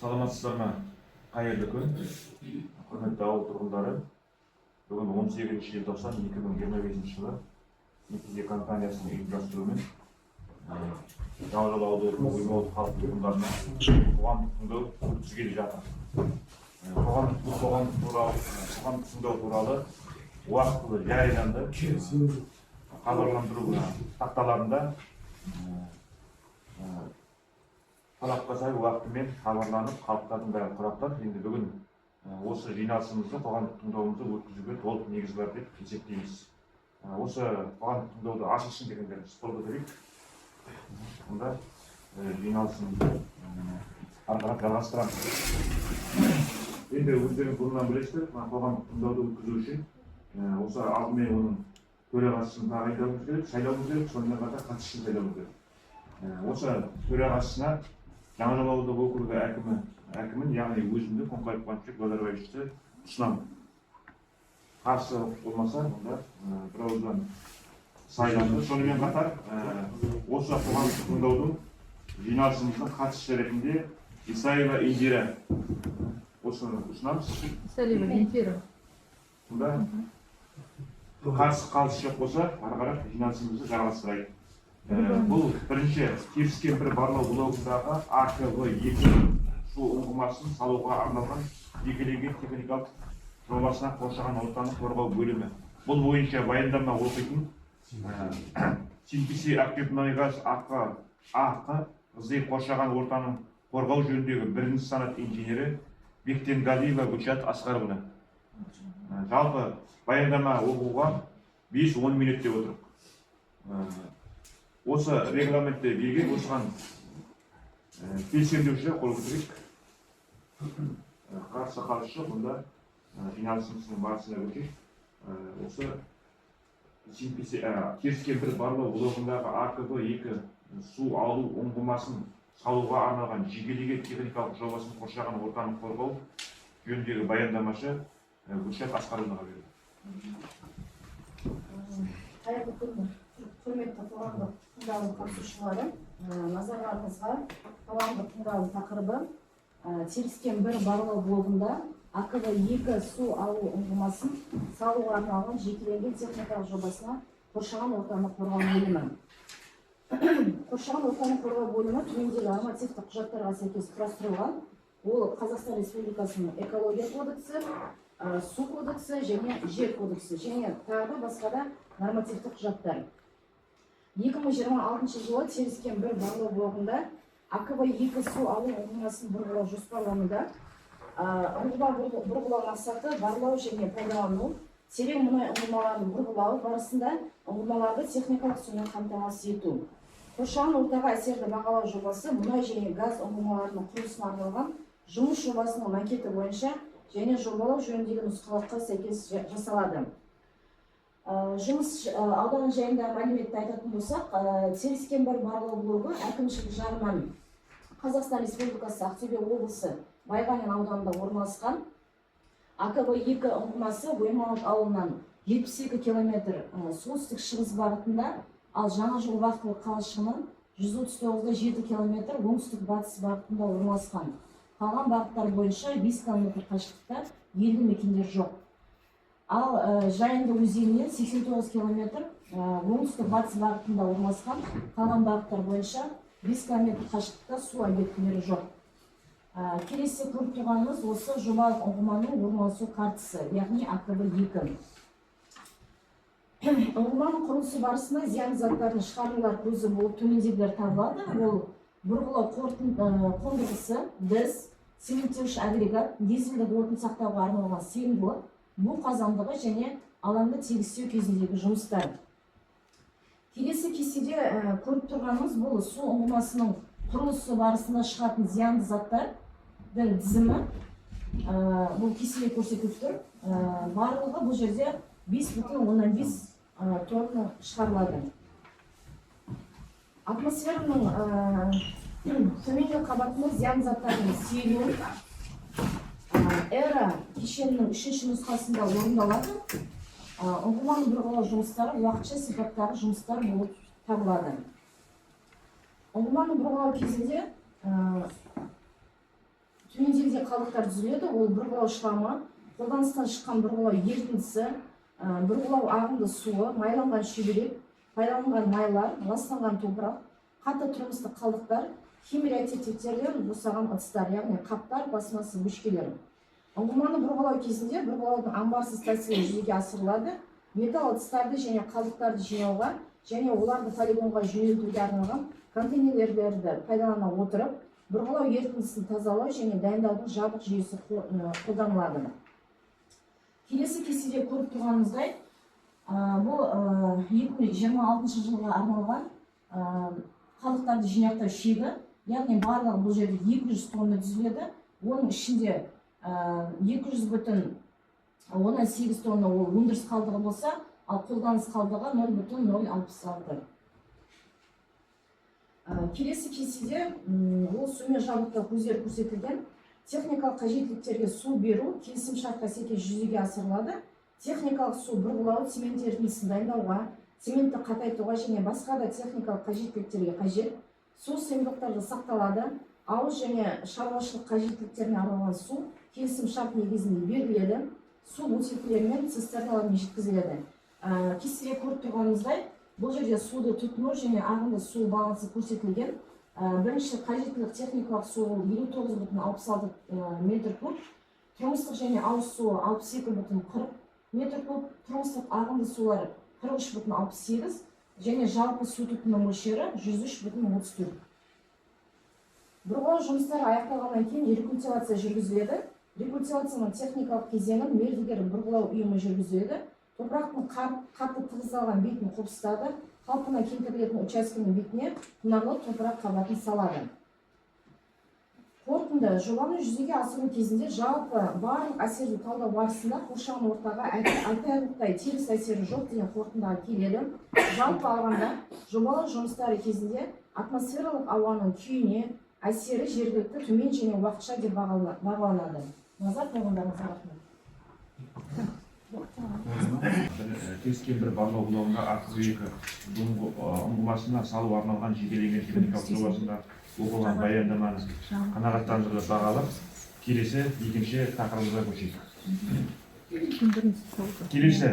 Саламатсыздар ма? Қайырлы күн. Құрметті ауыл тұрғындары. Бүгін 18 желтоқсан 2025 жылы нәтиже компаниясының ұйымдастыруымен Жаңажол ауылы халық тұрғындарына қоғамдық тыңдау өткізіліп жатыр. Қоғамдық тыңдау туралы уақытылы жарияланды. Хабарландыру тақталарында талапқа сай уақытымен хабарланып, халықтардың бәрі құрақтар. Енді бүгін осы жиналысымызды, қоғамдық тыңдауымызды өткізуге толық негіз бар деп есептейміз. Осы қоғамдық тыңдауды ашылсын дегендер стол көтерейік. Онда жиналысымызды ары қарай жалғастырамыз. Енді өздерің бұрыннан білесіздер, қоғамдық тыңдауды өткізу үшін осы алдымен оның төрағасын тағайындауымыз керек, сайлауымыз керек, сонымен қатар қатысушыны сайлауымыз керек. Осы төрағасына Жаңажол ауылдық округі әкімін, яғни өзімді Қоңқайып Қуанышбек Базарбаевичті ұсынамын. Қарсы болмаса, онда бірауыздан сайланды. Сонымен қатар осы қоғамдық тыңдаудың жиналысымыздың қатысушы ретінде Исаева Индира осыны ұсынамыз. Исаева Индира. Онда қарсы жоқ болса, ары қарай жиналысымызды жалғастырайық. Бұл бірінші Теріскен бір барлау блогындағы АКВ-2 су ұңғымасын салуға арналған жекелеген техникалық жобасына қоршаған ортаны қорғау бөлімі. Бұл бойынша баяндама оқитын Синтиси Активмұнайгаз АК Қызы қоршаған ортаның қорғау жөніндегі бірінші санат инженері Бектенгалиева Гүлшат Асқаровна. Жалпы баяндама оқуға 5-10 минут деп отырып. Осы регламентте белгілі осыған келісемдеушілер қол көтерейік. Қарсы бұнда жиналысымыздың барысына өтейік. Осы Теріскен бір барлау блогындағы АКВ-2 су алу ұңғымасын салуға арналған жекелеген техникалық жобасын қоршаған ортаны қорғау жөніндегі баяндамашы Гүлшат Асқаровнаға берді. Қайырлы күн, құрметті қоғамдық тыңдаудың қатысушылары, назарларыңызға қоғамдық тыңдаудың тақырыбы Теріскен бір барлау блогында АКВ-2 су алу ұңғымасын салуға арналған жекеленген техникалық жобасына қоршаған ортаны қорғау бөлімі. Қоршаған ортаны қорғау бөлімі төмендегі нормативтік құжаттарға сәйкес құрастырылған. Ол Қазақстан Республикасының экология кодексі, су кодексі және жер кодексі және тағы басқа да нормативтік құжаттар. 2026 жылы Теріскен бір барлау блогында АКВ-2 су алу ұңғымасын бұрғылау жоспарлануда. Бұрғылау мақсаты барлау және пайдалану, терең мұнай ұңғымаларын бұрғылау барысында ұңғымаларды техникалық сумен қамтамасыз ету. Қоршаған ортаға әсерді бағалау жобасы мұнай және газ ұңғымаларының құрылысына арналған жұмыс жобасының макеті бойынша және жобалау жөніндегі нұсқалыққа сәйкес жасалады. Жұмыс ауданы жайында мәліметті айтатын болсақ, Теріскен бір барлау блогы әкімшілік жағынан Қазақстан Республикасы Ақтөбе облысы Байғанин ауданында орналасқан. АКВ-2 ұңғымасы Оймауыт ауылынан 72 км солтүстік шығыс бағытында, ал Жаңажол вақтылық қалашығынан 139,7 км оңтүстік батыс бағытында орналасқан. Қалған бағыттар бойынша 5 км қашықтықта елді мекендер жоқ. Ал Жайынды өзенінен 89 км оңтүстік батыс бағытында орналасқан. Қалған бағыттар бойынша 5 км қашықтықта су объектілері жоқ. Келесі көріп тұрғанымыз осы жобалық ұңғыманың орналасу картасы, яғни АКВ-2. Ұңғыманың құрылысы барысында зиян заттардың шығарындылар көзі болып төмендегілер табылады. Ол бұрғылау қондырғысы, діз, цементтеуіш агрегат, дизельдік отын сақтауға арналған сыйымдылық, бу қазандығы және алаңды тегістеу кезіндегі жұмыстар. Келесі кестеде көріп тұрғанымыз бұл су ұңғымасының құрылысы барысында шығатын зиянды заттардың тізімі. Бұл кестеде көрсетіліп тұр. Барлығы бұл жерде 5,5 тонна шығарылады. Атмосфераның төменгі қабатында зиян заттардың сейілуі эра кешенінің 3-ші нұсқасында орындалады. Ұңғыманы бұрғылау жұмыстары уақытша сипаттағы жұмыстар болып табылады. Ұңғыманы бұрғылау кезінде төмендегідей қалдықтар түзіледі. Ол бұрғылау шламы, қолданыстан шыққан бұрғылау ерітіндісі, бұрғылау ағынды суы, майланған шүберек, пайдаланылған майлар, ластанған топырақ, қатты тұрмыстық қалдықтар, химиреактивтерден босаған ыдыстар, яғни қаптар, пластмасса бөшкелер. Ұңғыманы бұрғылау кезінде бұрғылаудың амбарсыз тәсілі жүзеге асырылады. Металл ыдыстарды және қалдықтарды жинауға және оларды полигонға жөнелтуге арналған контейнерлерді пайдалана отырып, бұрғылау ерітіндісін тазалау және дайындаудың жабық жүйесі қолданылады. Келесі кестеде көріп тұрғанымыздай, бұл 2026 жылға арналған қалдықтарды жинақтау шегі, яғни барлығы бұл жерде 200 тонна түзіледі. Оның ішінде 200,18 тонна ол өндіріс қалдығы болса, ал қолданыс қалдығы 0,066. Келесі кестеде ол сумен жабдықтау көздері көрсетілген. Техникалық қажеттіліктерге су беру келісімшартқа сәйкес жүзеге асырылады. Техникалық су бұрғылау, цемент ерітіндісін дайындауға, цементті қатайтуға және басқа да техникалық қажеттіліктерге қажет. Су сыйымдылықтарда сақталады. Ауыз және шаруашылық қажеттіліктеріне арналған су келісімшарт негізінде беріледі. Су бутилкілер мен цистерналармен жеткізіледі. Кестеде көріп тұрғанымыздай, бұл жерде суды тұтыну және ағынды су балансы көрсетілген. Бірінші қажеттілік техникалық су 59,66 метр куб, тұрмыстық және ауыз суы 62,40 метр куб, тұрмыстық ағынды сулар 43,68 және жалпы су тұтыну мөлшері 103,34. Бұрғылау жұмыстары аяқталғаннан кейін рекультивация жүргізіледі. Рекультивацияның техникалық кезеңін мердігер бұрғылау ұйымы жүргізеді. Топырақтың қатты тығыздалған бетін қопсытады, қалпына келтірілетін учаскенің бетіне құнарлы топырақ қабатын салады. Қорытынды жобаны жүзеге асыру кезінде жалпы барлық әсерді талдау барысында қоршаған ортаға айтарлықтай теріс әсері жоқ деген қорытындыға келеді. Жалпы алғанда жобалау жұмыстары кезінде атмосфералық ауаның күйіне әсері жергілікті төмен және уақытша деп бағаланады. Назар қойғандарыңызға рахмет. Кескен бір барлау блогында АК2 ұңғымасына салу арналған жекелеген техникалық жобасында оқылған баяндаманы қанағаттандырылып бағалап, келесі екінші тақырыбымызға көшейік. Келесі